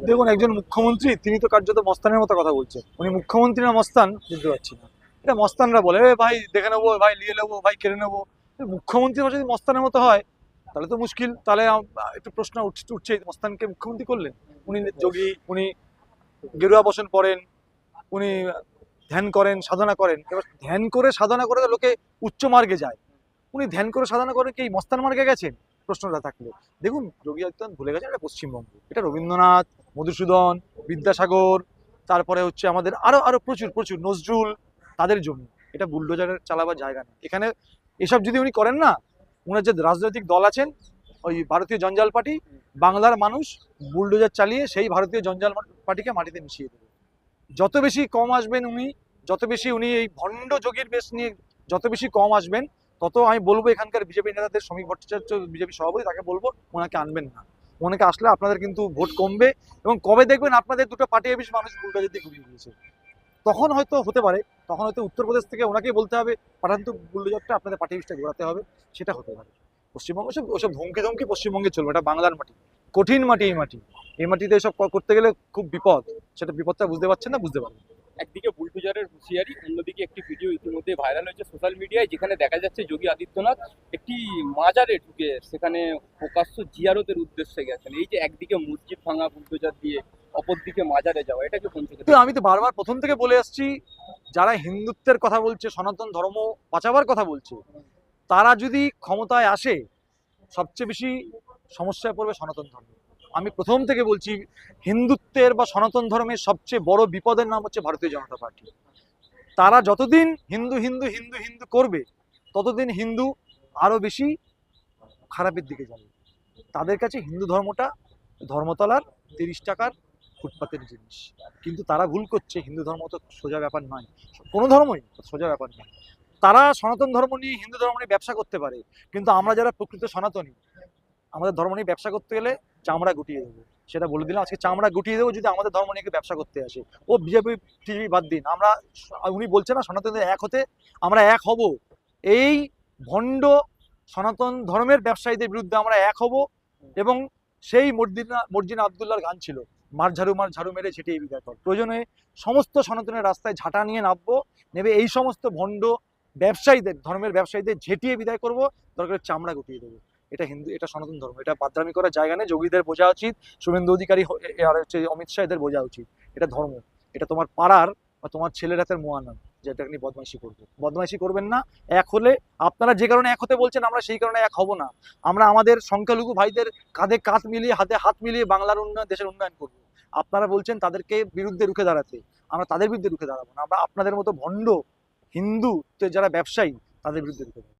দেখুন, একজন মুখ্যমন্ত্রী তিনি তো কার্যত মস্তানের মতো কথা বলছেন। উনি মুখ্যমন্ত্রী না মস্তান বুঝতে পারছি না। এটা মস্তানরা বলে, এ ভাই দেখে নেবো, ভাই নিয়ে নেবো, ভাই কেড়ে নেবো। মুখ্যমন্ত্রী যদি মস্তানের মতো হয় তাহলে তো মুশকিল। তাহলে একটু প্রশ্ন উঠছে, মস্তানকে মুখ্যমন্ত্রী করলেন। উনি যোগী, উনি গেরুয়া বসন পড়েন, উনি ধ্যান করেন, সাধনা করেন। এবার ধ্যান করে সাধনা করে তো লোকে উচ্চ মার্গে যায়। উনি ধ্যান করে সাধনা করে কি মস্তান মার্গে গেছেন? প্রশ্নটা থাকলো। দেখুন, যোগী আদিত্যনাথ ভুলে গেছেন এটা পশ্চিমবঙ্গ, এটা রবীন্দ্রনাথ, মধুসূদন, বিদ্যাসাগর, তারপরে হচ্ছে আমাদের আরো আরো প্রচুর প্রচুর নজরুল, তাদের জমি। এটা বুলডোজারের চালাবার জায়গা না এখানে। এসব যদি উনি করেন না, উনার যে রাজনৈতিক দল আছেন, ওই ভারতীয় জঞ্জাল পার্টি, বাংলার মানুষ বুলডোজার চালিয়ে সেই ভারতীয় জঞ্জাল পার্টিকে মাটিতে মিশিয়ে দেবে। যত বেশি কম আসবেন উনি, যত বেশি উনি এই ভণ্ড যোগীর বেশ নিয়ে যত বেশি কম আসবেন, তত আমি বলবো এখানকার বিজেপি নেতাদের, শ্রমিক ভট্টাচার্য বিজেপি সভাপতি, তাকে বলবো ওনাকে আনবেন না। ওনাকে আসলে আপনাদের কিন্তু ভোট কমবে। এবং কবে দেখবেন আপনাদের দুটো পার্টি অফিস মানুষ বুলডোজার দিয়ে ঘুরিয়ে দিয়েছে, তখন হয়তো হতে পারে, তখন হয়তো উত্তরপ্রদেশ থেকে ওনাকেই বলতে হবে পাঠান তো বুলডোজারটা, আপনাদের পার্টি অফিসটা ঘোরাতে হবে। সেটা হতে পারে। পশ্চিমবঙ্গ সব ওসব ধমকি ধমকি পশ্চিমবঙ্গে চলবে। এটা বাংলার মাটি, কঠিন মাটি। এই মাটি, এই মাটিতে এসব করতে গেলে খুব বিপদ। সেটা বিপদটা বুঝতে পারছেন না, বুঝতে পারবেন। একদিকে বুলডোজারের হুঁশিয়ারি, অন্যদিকে একটি ভিডিও ইতিমধ্যে ভাইরাল হয়েছে সোশ্যাল মিডিয়ায়, যেখানে দেখা যাচ্ছে যোগী আদিত্যনাথ একটি মাজারে ঢুকে সেখানে প্রকাশ্য জিয়ারতের উদ্দেশ্যে গেছেন। এই যে একদিকে মসজিদ ভাঙা বুলডোজার দিয়ে, অপরদিকে মাজারে যাওয়া, এটাকে কোন চোখে তো আমি তো বারবার প্রথম থেকে বলে আসছি, যারা হিন্দুত্বের কথা বলছে, সনাতন ধর্ম বাঁচাবার কথা বলছে, তারা যদি ক্ষমতায় আসে, সবচেয়ে বেশি সমস্যায় পড়বে সনাতন ধর্ম। আমি প্রথম থেকে বলছি, হিন্দুত্বের বা সনাতন ধর্মের সবচেয়ে বড় বিপদের নাম হচ্ছে ভারতীয় জনতা পার্টি। তারা যতদিন হিন্দু হিন্দু হিন্দু হিন্দু করবে, ততদিন হিন্দু আরো বেশি খারাপের দিকে যাবে। তাদের কাছে হিন্দু ধর্মটা ধর্মতলার 30 টাকার ফুটপাতের জিনিস। কিন্তু তারা ভুল করছে, হিন্দু ধর্ম তো সোজা ব্যাপার নয়, কোনো ধর্মই সোজা ব্যাপার নয়। তারা সনাতন ধর্ম নিয়ে, হিন্দু ধর্ম নিয়ে ব্যবসা করতে পারে, কিন্তু আমরা যারা প্রকৃত সনাতনী, আমাদের ধর্ম নিয়ে ব্যবসা করতে গেলে চামড়া গুটিয়ে দেবো। সেটা বলে দিলাম, আজকে চামড়া গুটিয়ে দেবো যদি আমাদের ধর্ম নিয়ে ব্যবসা করতে আসে। ও বিজেপি টিভি বাদ দিন, আমরা, উনি বলছে না সনাতনদের এক হতে, আমরা এক হব। এই ভণ্ড সনাতন ধর্মের ব্যবসায়ীদের বিরুদ্ধে আমরা এক হব। এবং সেই মর্জিনা আবদুল্লাহর গান ছিল, মার ঝাড়ু মেরে ঝেঁটিয়ে বিদায় কর। প্রয়োজনে সমস্ত সনাতনের রাস্তায় ঝাঁটা নিয়ে নামবো, নেবে এই সমস্ত ভণ্ড ব্যবসায়ীদের, ধর্মের ব্যবসায়ীদের ঝেঁটিয়ে বিদায় করব, দরকার চামড়া গুটিয়ে দেবো। এটা হিন্দু, এটা সনাতন ধর্ম, এটা বাদরামি করার জায়গা নেই। যোগীদের বোঝা উচিত, শুভেন্দু অধিকারী আর হচ্ছে অমিত শাহ, এদের বোঝা উচিত এটা ধর্ম। এটা তোমার পাড়ার বা তোমার ছেলের হাতের মোয়া নয় যেটা নিয়ে বদমাইশি করবে। বদমাইশি করবেন না। এক হলে, আপনারা যে কারণে এক হতে বলছেন, আমরা সেই কারণে এক হব না। আমরা আমাদের সংখ্যালঘু ভাইদের কাঁধে কাঁধ মিলিয়ে, হাতে হাত মিলিয়ে বাংলার উন্নয়ন, দেশের উন্নয়ন করবো। আপনারা বলছেন তাদেরকে বিরুদ্ধে রুখে দাঁড়াতে, আমরা তাদের বিরুদ্ধে রুখে দাঁড়াবো না। আমরা আপনাদের মতো ভণ্ড হিন্দু যারা ব্যবসায়ী, তাদের বিরুদ্ধে রুখে দাঁড়াবো।